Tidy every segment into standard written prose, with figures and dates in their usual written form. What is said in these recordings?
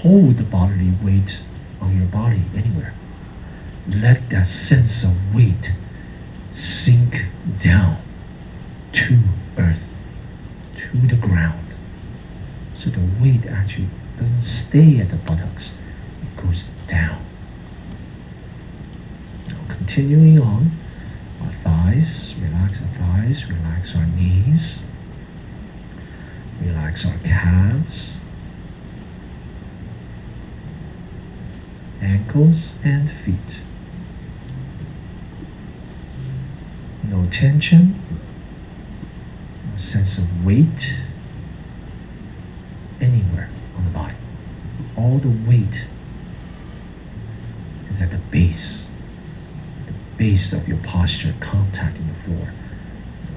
hold the bodily weight on your body anywhere. Let that sense of weight sink down to earth, to the ground. So the weight actually doesn't stay at the buttocks, it goes down. Now continuing on, our thighs, relax our thighs, relax our knees, relax our calves, ankles and feet. No tension, no sense of weight anywhere on the body. All the weight is at the base of your posture, contacting the floor.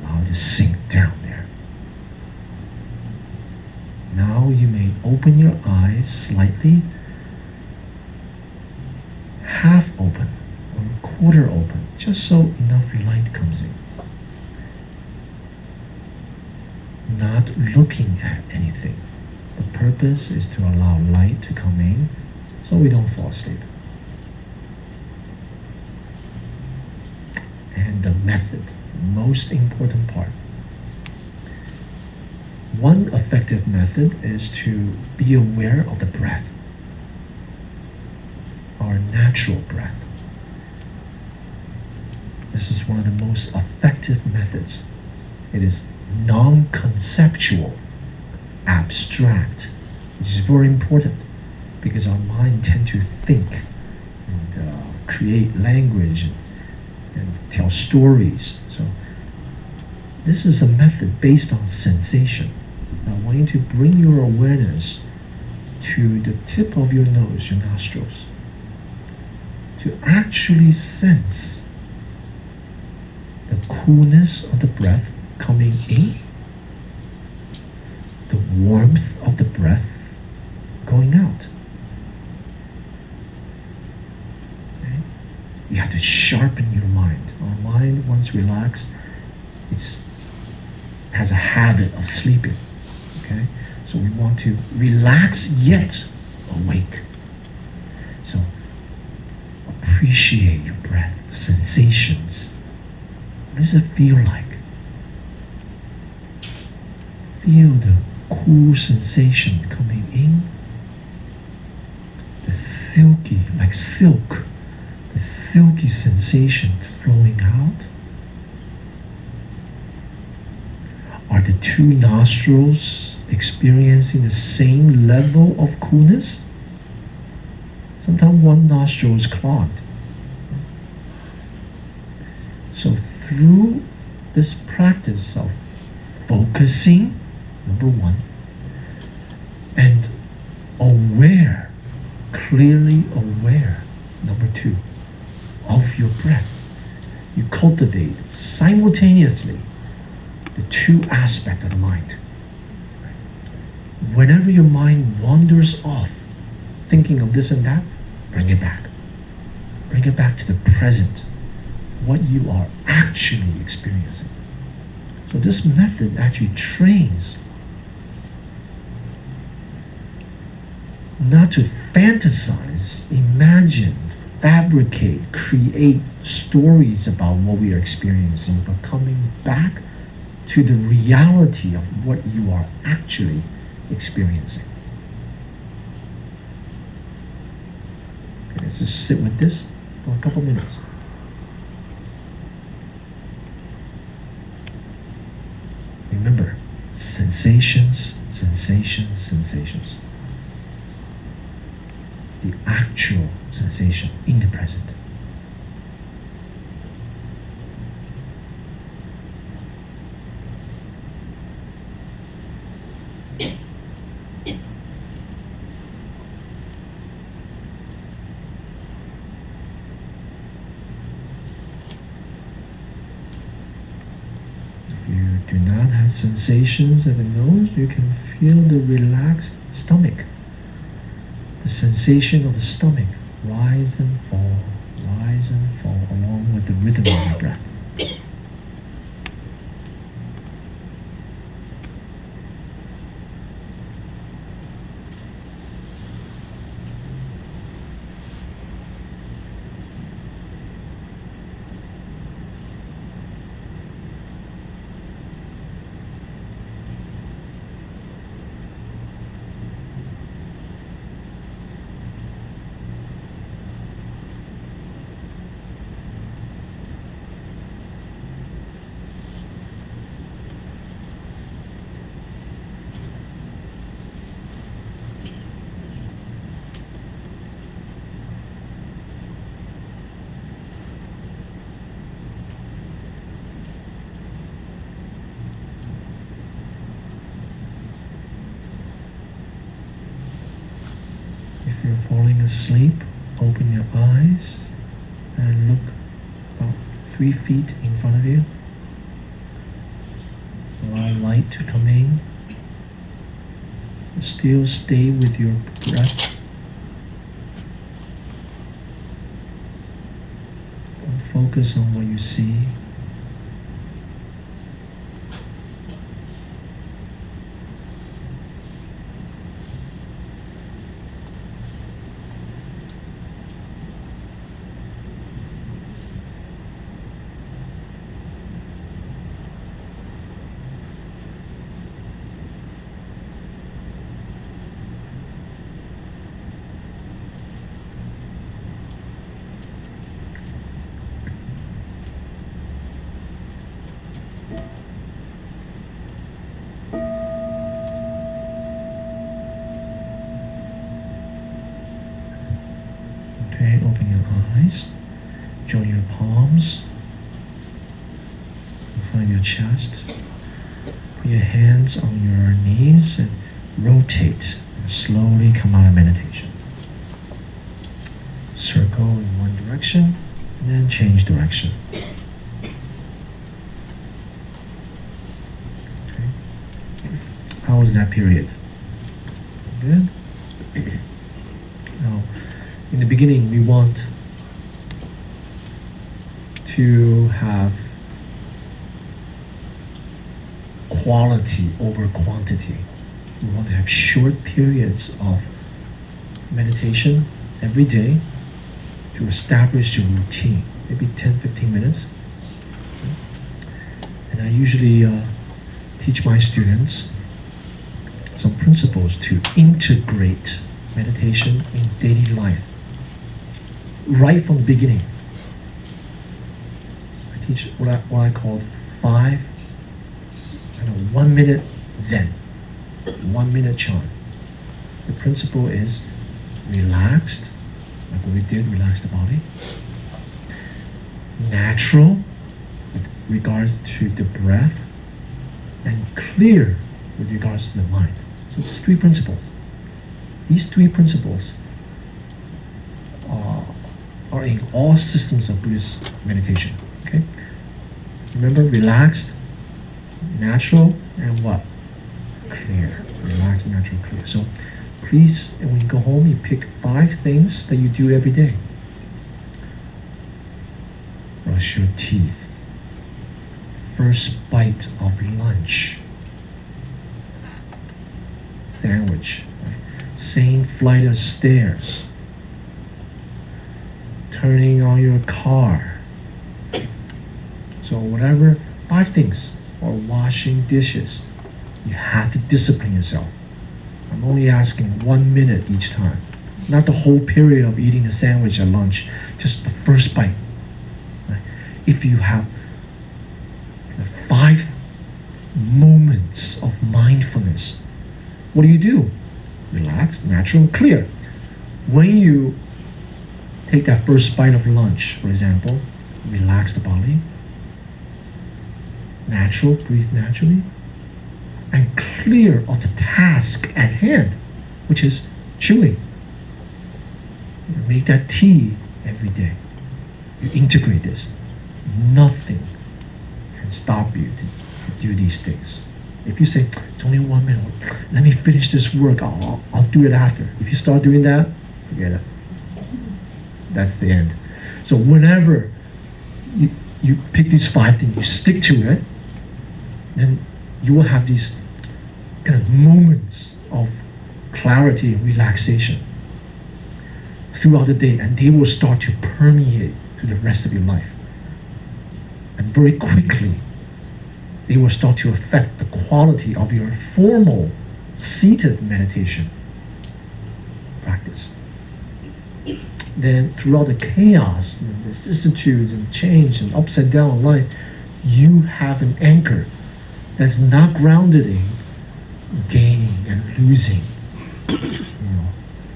Allow it to sink down there. Now you may open your eyes slightly, half open or quarter open, just so enough light comes in. Not looking at anything. The purpose is to allow light to come in so we don't fall asleep. And the method, the most important part. One effective method is to be aware of the breath, our natural breath. This is one of the most effective methods. It is non-conceptual, abstract, which is very important because our mind tends to think and create language and tell stories. So this is a method based on sensation. I want you to bring your awareness to the tip of your nose, your nostrils, to actually sense the coolness of the breath coming in, the warmth of the breath going out. Okay? You have to sharpen your mind. Our mind, once relaxed, it has a habit of sleeping. Okay? So we want to relax yet awake. So appreciate your breath, sensations. What does it feel like? Feel the cool sensation coming in, the silky, like silk, the silky sensation flowing out. Are the two nostrils experiencing the same level of coolness? Sometimes one nostril is clogged. So through this practice of focusing, number one, and aware, clearly aware, number two, of your breath, you cultivate simultaneously the two aspects of the mind. Whenever your mind wanders off, thinking of this and that, bring it back. Bring it back to the present, what you are actually experiencing. So this method actually trains not to fantasize, imagine, fabricate, create stories about what we are experiencing, but coming back to the reality of what you are actually experiencing. Okay, let's just sit with this for a couple minutes. Remember, sensations, sensations, sensations. The actual sensation in the present. Sensations at the nose, you can feel the relaxed stomach. The sensation of the stomach rise and fall along with the rhythm of the breath. you're falling asleep, open your eyes and look about 3 feet in front of you. Allow light to come in. Still stay with your breath. And focus on what you see. Okay, open your eyes, join your palms in front of your chest, put your hands on your knees and rotate and slowly come out of meditation. Circle in one direction and then change direction. Okay. How was that period? Good? Now, in the beginning, we want to have quality over quantity. We want to have short periods of meditation every day to establish a routine, maybe 10-15 minutes. And I usually teach my students some principles to integrate meditation in daily life. Right from the beginning, I teach what I call 1 minute Zen, 1 minute Chan. The principle is relaxed, like what we did, relax the body. Natural, with regard to the breath, and clear with regards to the mind. So it's 3 principles. These 3 principles are in all systems of Buddhist meditation. Okay? Remember, relaxed, natural, and what? Clear. Relaxed, natural, clear. So please, when you go home, you pick 5 things that you do every day. Brush your teeth. First bite of lunch. Sandwich. Same flight of stairs. Turning on your car. So whatever, 5 things. Or washing dishes. You have to discipline yourself. I'm only asking 1 minute each time. Not the whole period of eating a sandwich at lunch. Just the first bite. Right? If you have 5 moments of mindfulness, what do? Relax, natural, and clear. When you take that first bite of lunch, for example, relax the body, natural, breathe naturally, and clear of the task at hand, which is chewing. You make that tea every day. You integrate this. Nothing can stop you to do these things. If you say, it's only 1 minute, let me finish this work, I'll do it after. If you start doing that, forget it. That's the end. So whenever you pick these 5 things, you stick to it, then you will have these kind of moments of clarity and relaxation throughout the day, and they will start to permeate to the rest of your life. And very quickly, they will start to affect the quality of your formal seated meditation practice. Then throughout the chaos and vicissitudes and change and upside down life, you have an anchor that's not grounded in gaining and losing,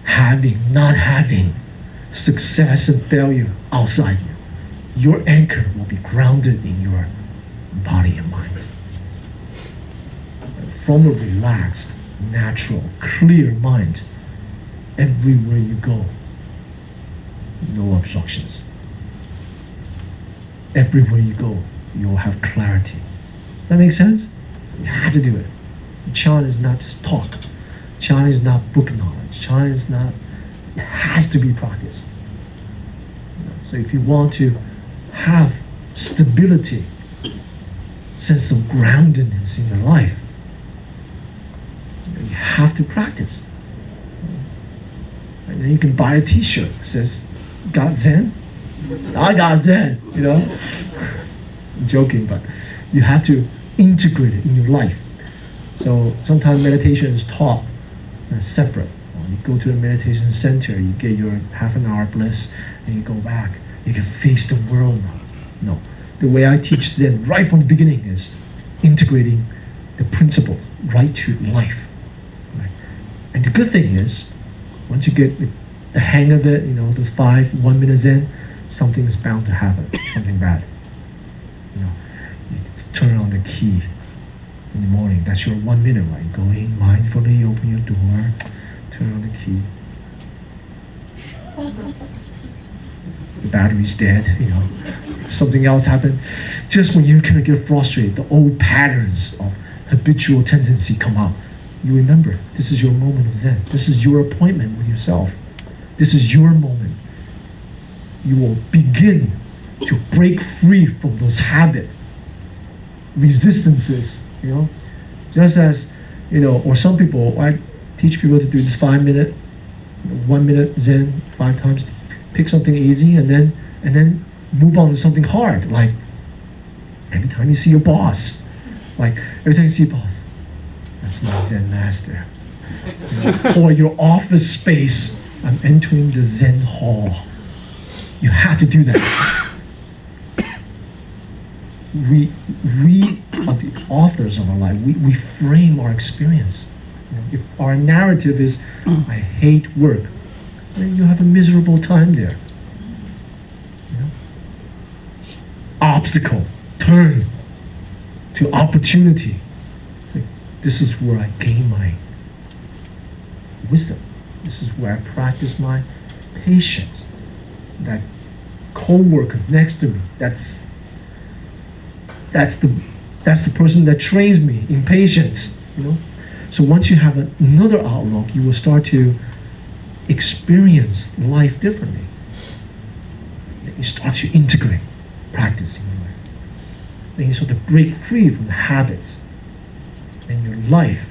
having, not having, success and failure outside you. Your anchor will be grounded in your body and mind. From a relaxed, natural, clear mind, everywhere you go. No obstructions. Everywhere you go, you'll have clarity. Does that make sense? You have to do it. Chan is not just talk. Chan is not book knowledge. Chan is not, it has to be practiced. So if you want to have stability, sense of groundedness in your life, you have to practice. And then you can buy a t-shirt that says, got Zen? I got Zen, you know? I'm joking, but you have to integrate it in your life. So sometimes meditation is taught separate. You go to the meditation center, you get your half an hour bliss, and you go back. You can face the world now. No. The way I teach Zen right from the beginning is integrating the principle right to life. Right? And the good thing is, once you get the hang of it, you know, those 5 1-minute Zen, something is bound to happen, something bad. You know, you turn on the key in the morning. That's your 1 minute, right? Go in mindfully, open your door, turn on the key. The battery's dead, you know. Something else happened. Just when you kind of get frustrated, the old patterns of habitual tendency come out. You remember, this is your moment of Zen. This is your appointment with yourself. This is your moment. You will begin to break free from those habit resistances, you know. Just as, you know, or some people, I teach people to do this 5 minute, 1 minute Zen 5 times. Pick something easy and then move on to something hard. Like every time you see your boss, like every time you see your boss, that's my Zen master. You know, or your office space, I'm entering the Zen hall. You have to do that. We are the authors of our life. We frame our experience. You know, if our narrative is, I hate work, then you have a miserable time there. You know? Obstacle, turn to opportunity. Like, this is where I gain my wisdom. This is where I practice my patience. That co-worker next to me, that's the person that trains me in patience. You know? So once you have another outlook, you will start to experience life differently. You start to integrate practice in your life. Then you start to break free from the habits. And your life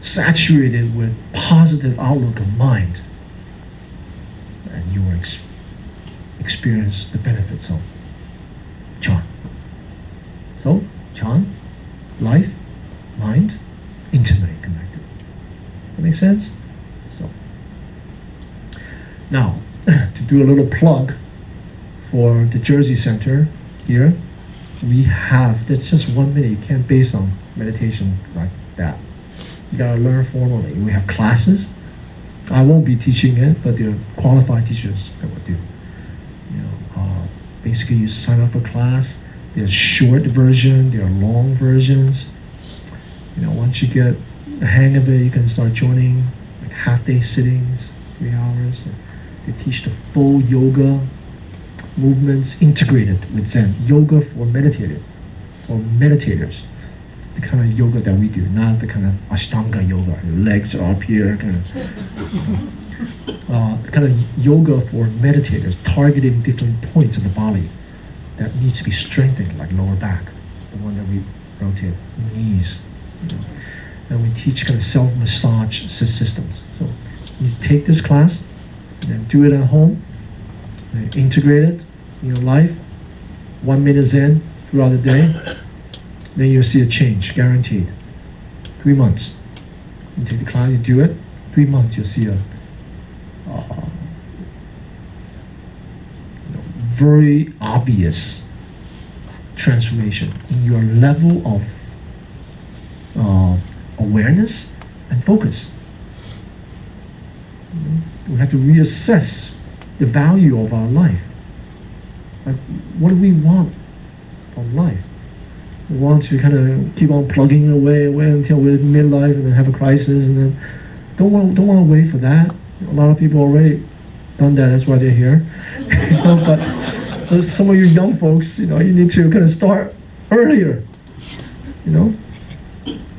saturated with positive outlook of mind. And you will experience the benefits of Chan. So, Chan, life, mind, intimately connected. That makes sense? So, now, to do a little plug for the Jersey Center here, we have, that's just 1 minute, you can't base on meditation like that. You gotta learn formally. We have classes. I won't be teaching it, but there are qualified teachers that will do. You know, basically you sign up for class. There's short version, there are long versions. You know, once you get the hang of it, you can start joining like half-day sittings, 3 hours. They teach the full yoga movements integrated with Zen. Yoga for meditators. The kind of yoga that we do, not the kind of Ashtanga yoga. Your legs are up here, kind of. The kind of yoga for meditators, targeting different points of the body that needs to be strengthened, like lower back, the one that we rotate, knees. You know. And we teach kind of self-massage systems. So you take this class, and then do it at home, and integrate it in your life, 1 minute Zen throughout the day, then you'll see a change, guaranteed. 3 months. You take the class, you do it, 3 months you'll see a very obvious transformation in your level of awareness and focus. We have to reassess the value of our life. Like, what do we want from life? We want to kind of keep on plugging away until we're midlife and then have a crisis and then don't want to wait for that. A lot of people already done that. That's why they're here. But some of you young folks, you need to kind of start earlier.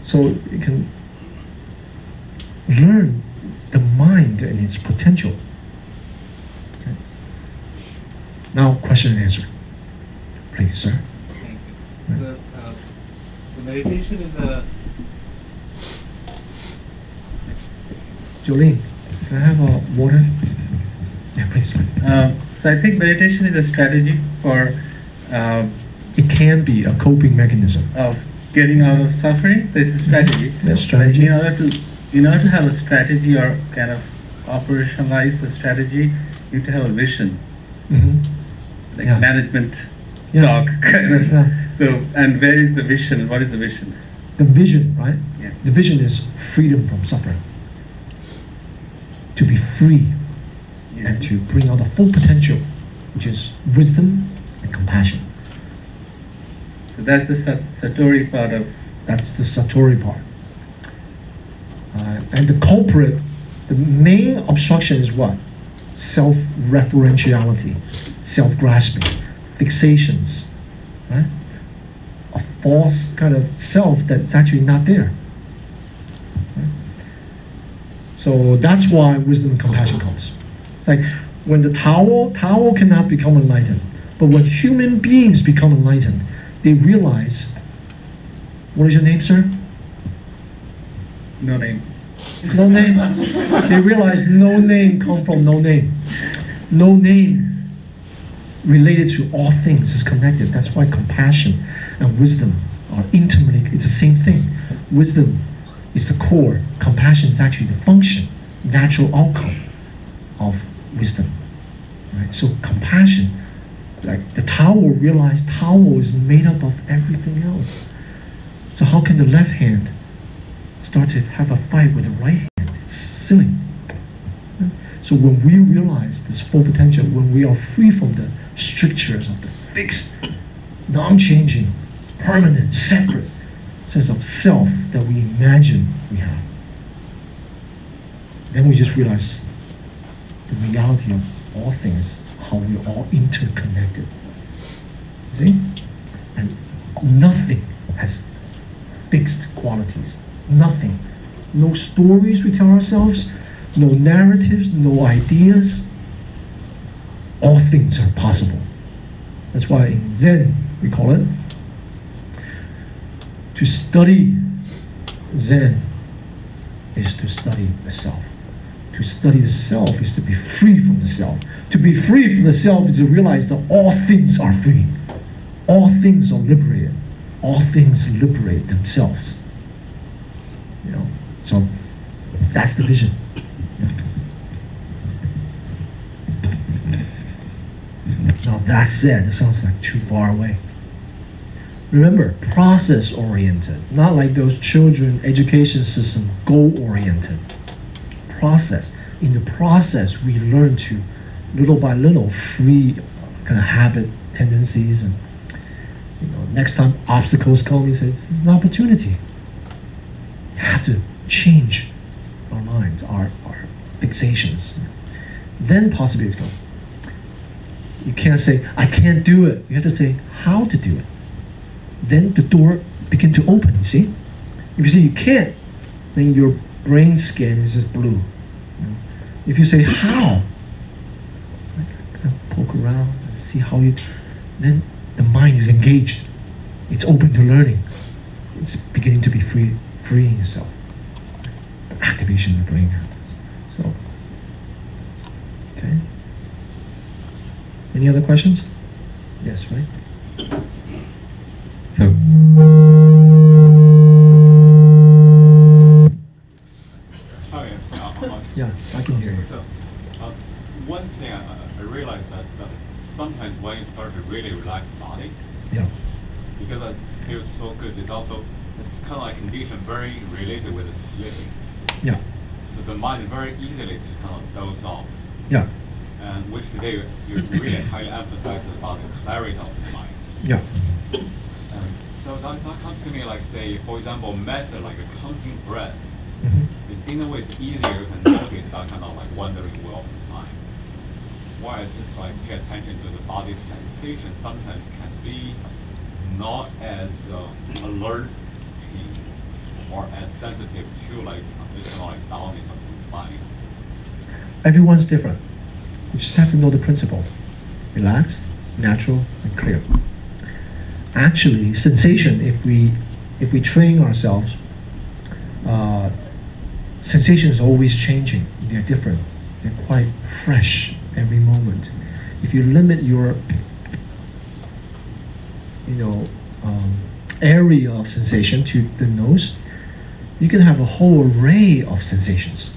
So you can learn the mind and its potential. Okay. Now, question and answer. Please, sir. Thank you. So meditation is a... Jolene, can I have a water? Yeah, please. So I think meditation is a strategy for... it can be a coping mechanism. Of getting out of suffering. So it's a strategy. That's strategy. In order to have a strategy or kind of operationalize the strategy, you have to have a vision. Like management talk kind of. So, and where is the vision? What is the vision? The vision, right? Yeah. The vision is freedom from suffering. To be free and to bring out the full potential, which is wisdom and compassion. So that's the Satori part of... That's the Satori part. And the culprit, the main obstruction is what? Self-referentiality, self-grasping, fixations, right? A false kind of self that's actually not there. Right? So that's why wisdom and compassion comes. It's like when the Tao cannot become enlightened, but when human beings become enlightened, they realize, what is your name, sir? No name. No name. They realize no name comes from no name. No name related to all things is connected. That's why compassion and wisdom are intimately, it's the same thing. Wisdom is the core. Compassion is actually the function, natural outcome of wisdom. Right? So compassion, like the Tao realized Tao is made up of everything else. So how can the left hand start to have a fight with the right hand? It's silly. So when we realize this full potential, when we are free from the strictures of the fixed, non-changing, permanent, separate sense of self that we imagine we have, then we just realize the reality of all things, how we're all interconnected. See? And nothing has fixed qualities. Nothing. No stories we tell ourselves, no narratives, no ideas. All things are possible. That's why in Zen we call it, to study Zen is to study the self. To study the self is to be free from the self. To be free from the self is to realize that all things are free. All things are liberated. All things liberate themselves. So that's the vision. Now that said, it sounds like too far away. Remember, process-oriented, not like those children education system, goal-oriented. Process. In the process, we learn to, little by little, free kind of habit tendencies, and next time obstacles come, it's an opportunity. You have to change our minds, our fixations. Then possibilities come. You can't say, I can't do it. You have to say, how to do it. Then the door begin to open, you see? If you say you can't, then your brain scan is just blue. If you say, how? Kind of poke around and see how you... Then the mind is engaged. It's open to learning. It's beginning to be freeing yourself. The activation of the brain happens. So, okay. Any other questions? Yes, right? So, yeah, I can hear you. So, one thing I realized that sometimes when you start to really relax the body, yeah, because it feels so good, it's kind of like condition very related with the sleeping. Yeah. So the mind is very easily to kind of doze off. Yeah. And which today you really highly emphasize about the clarity of the mind. Yeah. So that comes to me like, say, for example, method like a counting breath. It's, in a way, it's easier to notice that kind of like wandering wheel of the mind. While it's just like pay attention to the body sensation, sometimes can be not as alert or as sensitive to like this kind of like downings of the body. Everyone's different. You just have to know the principle. Relaxed, natural, and clear. Actually, sensation, if we train ourselves, sensation is always changing. They're different. They're quite fresh every moment. If you limit your area of sensation to the nose, you can have a whole array of sensations.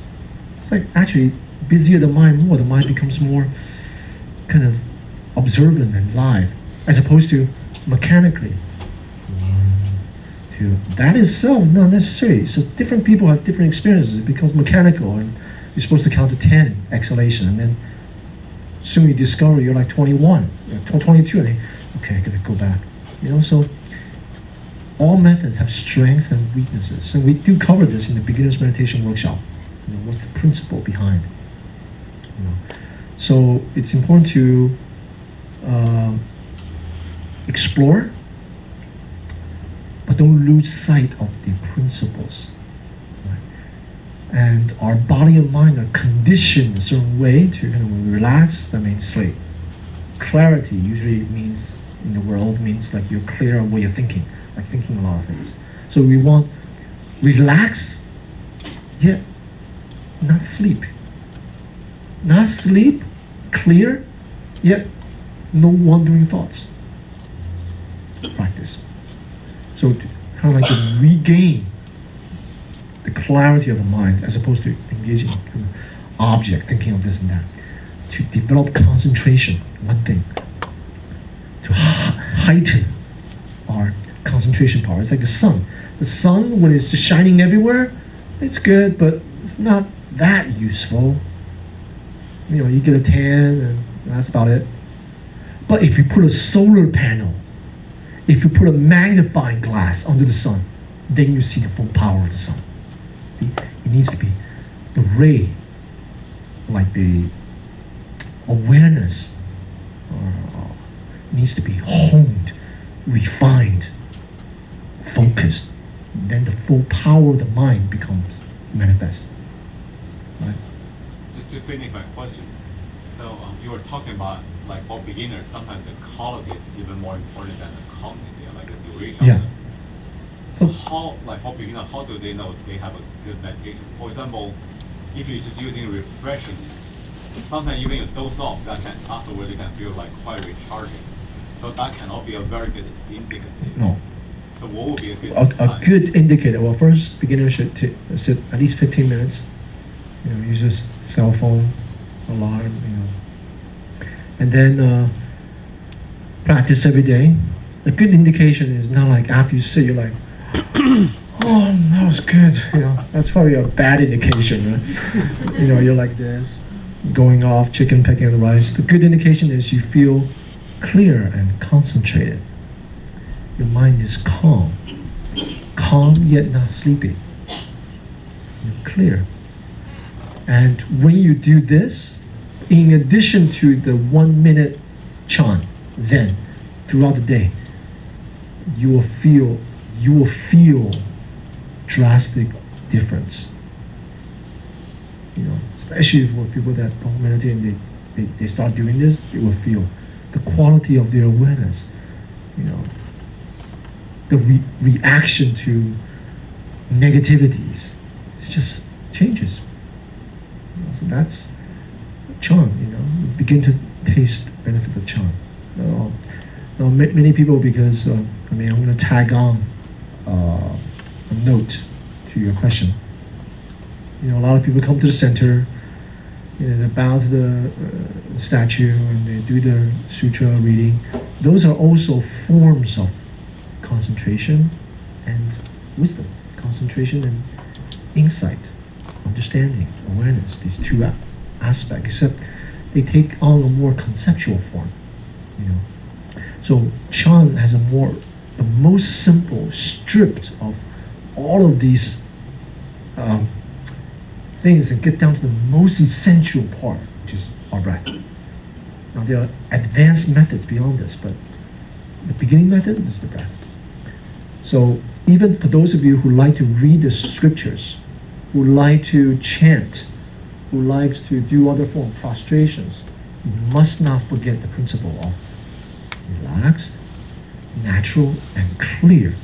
It's like actually busier the mind more, the mind becomes more kind of observant and live, as opposed to mechanically. That is so not necessary. So different people have different experiences. It becomes mechanical, and you're supposed to count to 10 exhalation, and then soon you discover you're like 21, 22, and okay, I gotta go back. So all methods have strengths and weaknesses, and we do cover this in the beginner's meditation workshop. What's the principle behind? So it's important to explore, but don't lose sight of the principles. Right? And our body and mind are conditioned a certain way to when we relax, that means sleep. Clarity usually means in the world means like you're clear on what you're thinking, like thinking a lot of things. So we want relax, yet not sleep. Not sleep, clear, yet no wandering thoughts. Practice. So to kind of like to regain the clarity of the mind as opposed to engaging in kind of object, thinking of this and that. To develop concentration, one thing. To heighten our concentration power. It's like the sun. The sun, when it's just shining everywhere, it's good, but it's not that useful. You get a tan and that's about it. But if you put a solar panel, if you put a magnifying glass under the sun, then you see the full power of the sun. See? It needs to be the ray, like the awareness, needs to be honed, refined, focused. Then the full power of the mind becomes manifest. Right? Just to finish my question, so you were talking about like for beginners, sometimes the quality is even more important than the quantity, like the duration. Yeah. So how, like for beginners, how do they know they have a good meditation? For example, if you're just using refreshingness, sometimes even you doze off, that can afterwards you can feel like quite recharging. So that cannot be a very good indicator. No. So what would be a good a good indicator? Well, first, beginners should sit at least 15 minutes. Use a cell phone, alarm, and then practice every day. A good indication is not like after you sit, you're like, oh, that was good. That's probably a bad indication. Right? You're like this, going off, chicken pecking on the rice. The good indication is you feel clear and concentrated. Your mind is calm yet not sleepy. You're clear. And when you do this, in addition to the 1 minute Chan, Zen, throughout the day, you will feel drastic difference. Especially for people that don't meditate and they start doing this, they will feel the quality of their awareness. The reaction to negativities, it just changes. So that's Chan, you begin to taste the benefit of Chan. Now many people, because, I'm going to tag on a note to your question. A lot of people come to the center, they bow to the statue and they do their sutra reading. Those are also forms of concentration and wisdom. Concentration and insight, understanding, awareness, these two aspects, except they take on a more conceptual form. So Chan has the most simple, stripped of all of these things and get down to the most essential part, which is our breath. Now there are advanced methods beyond this, but the beginning method is the breath. So even for those of you who like to read the scriptures, who like to chant, who likes to do other form of prostrations, you must not forget the principle of relaxed, natural, and clear.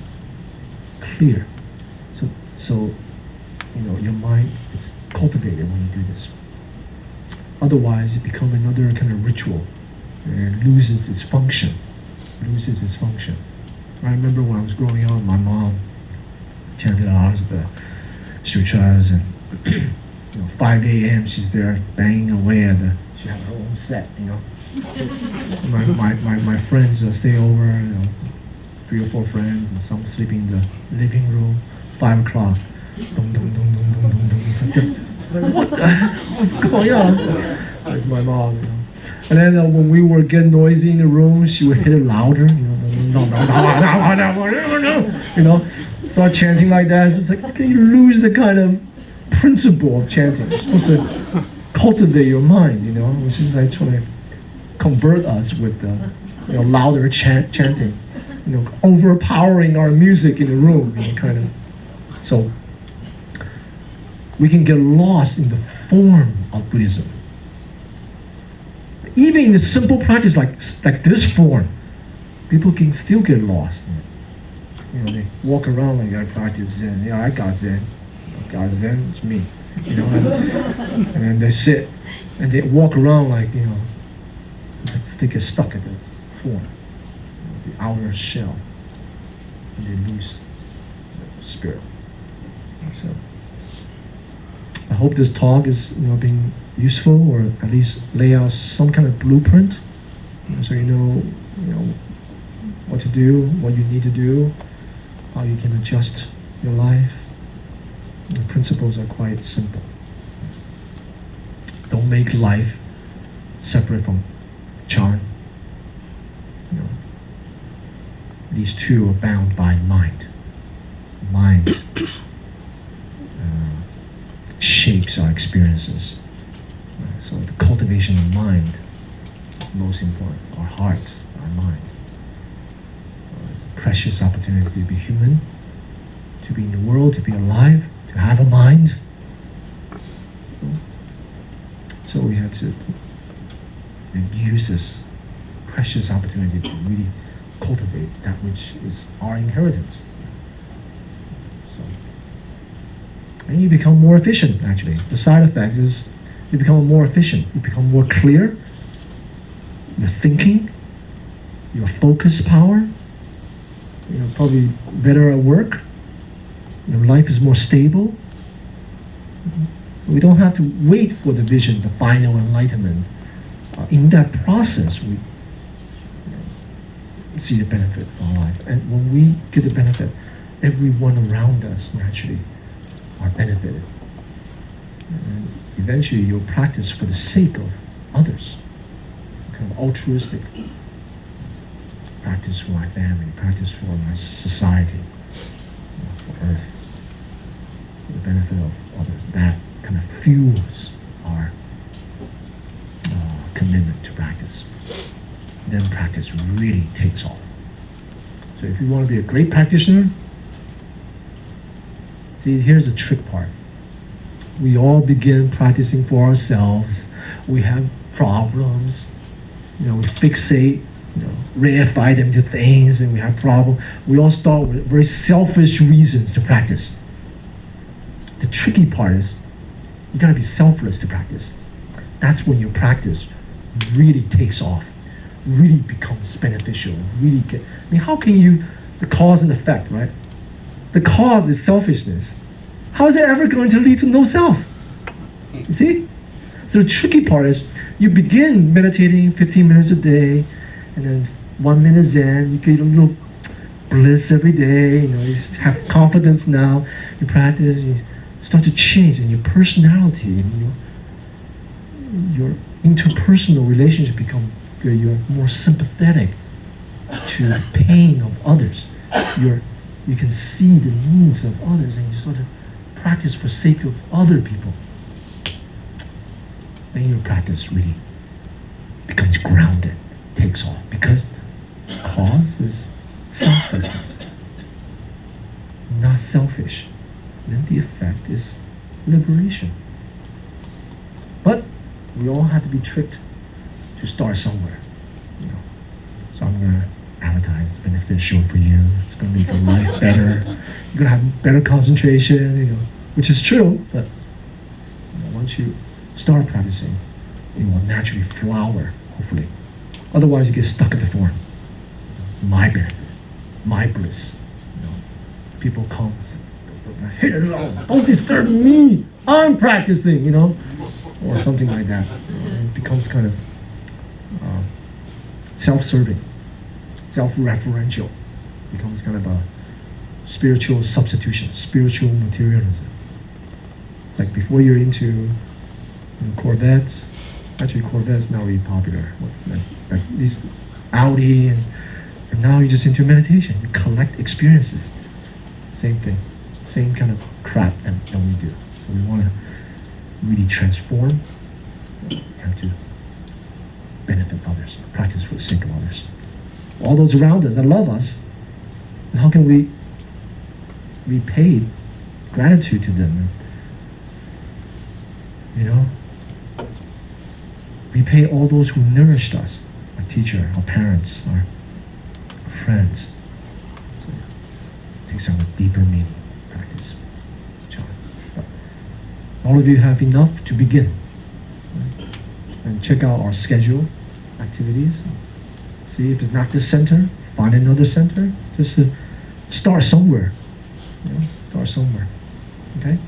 Clear. So your mind is cultivated when you do this. Otherwise, it becomes another kind of ritual, and it loses its function. I remember when I was growing up, my mom chanted a lot of the sutras, and 5 a.m. she's there banging away at she had her own set, My friends stay over, 3 or 4 friends, and some sleeping in the living room. 5 o'clock. Dum, dum, dum, dum, dum, dum, dum. What the hell? What's going on? That's my mom, And then when we were getting noisy in the room, she would hit it louder, start chanting like that. It's like, you lose the kind of principle of chanting. You're supposed to cultivate your mind, which is like trying to convert us with louder chanting, overpowering our music in the room, kind of. So we can get lost in the form of Buddhism. Even in the simple practice like this form, people can still get lost. They walk around like, I practice Zen. Yeah, I got Zen. Zen, it's me. And then they sit and they walk around like, they get stuck at the form, the outer shell, and they lose the spirit. So I hope this talk is being useful, or at least lay out some kind of blueprint, so you know what to do, what you need to do, how you can adjust your life. The principles are quite simple. Don't make life separate from Chan. These two are bound by mind. Mind shapes our experiences. So the cultivation of mind is most important. Our heart, our mind. Precious opportunity to be human, to be in the world, to be alive, to have a mind. So we have to use this precious opportunity to really cultivate that which is our inheritance. So, and you become more efficient, actually. The side effect is you become more efficient, you become more clear, your thinking, your focus power, probably better at work, your life is more stable. We don't have to wait for the vision, the final enlightenment. In that process, we see the benefit of our life. And when we get the benefit, everyone around us naturally are benefited. And eventually you'll practice for the sake of others, kind of altruistic. Practice for my family, practice for my society, for Earth, for the benefit of others. That kind of fuels our commitment to practice. Then practice really takes off. So if you want to be a great practitioner, see, here's the trick part. We all begin practicing for ourselves. We have problems. We fixate, reify them to things, and we have problems. We all start with very selfish reasons to practice. The tricky part is you gotta be selfless to practice. That's when your practice really takes off, really becomes beneficial, how can you, the cause and effect, right? The cause is selfishness. How is it ever going to lead to no self? You see? So the tricky part is you begin meditating 15 minutes a day, and then 1 minute Zen, you get a little bliss every day, you have confidence now, you practice, you start to change, and your personality and your interpersonal relationship become good. You're more sympathetic to the pain of others. You can see the needs of others, and you sort of practice for sake of other people, then your practice really becomes grounded, takes off, because the cause is selflessness, not selfish. Then the effect is liberation. But we all have to be tricked to start somewhere, you know. So I'm gonna advertise it's beneficial for you. It's gonna make your life better. You're gonna have better concentration, you know, which is true. But you know, once you start practicing, it will naturally flower, hopefully. Otherwise, you get stuck at the form. My benefit, my bliss. You know, people come, hey, don't disturb me. I'm practicing, you know, or something like that. You know, it becomes kind of self-serving, self-referential. Becomes kind of a spiritual substitution, spiritual materialism. It's like before you're into Corvettes. Actually, Corvettes now really popular. Like these Audi, and now you're just into meditation. You collect experiences. Same thing, same kind of crap that we do. So we want to really transform and to benefit others, practice for the sake of others. All those around us that love us, how can we repay gratitude to them? You know, repay all those who nourished us, our teacher, our parents, our friends. So it takes on a deeper meaning, practice. But all of you have enough to begin. Right? And check out our schedule, activities. See if it's not this center, find another center. Just to start somewhere. You know, start somewhere. Okay?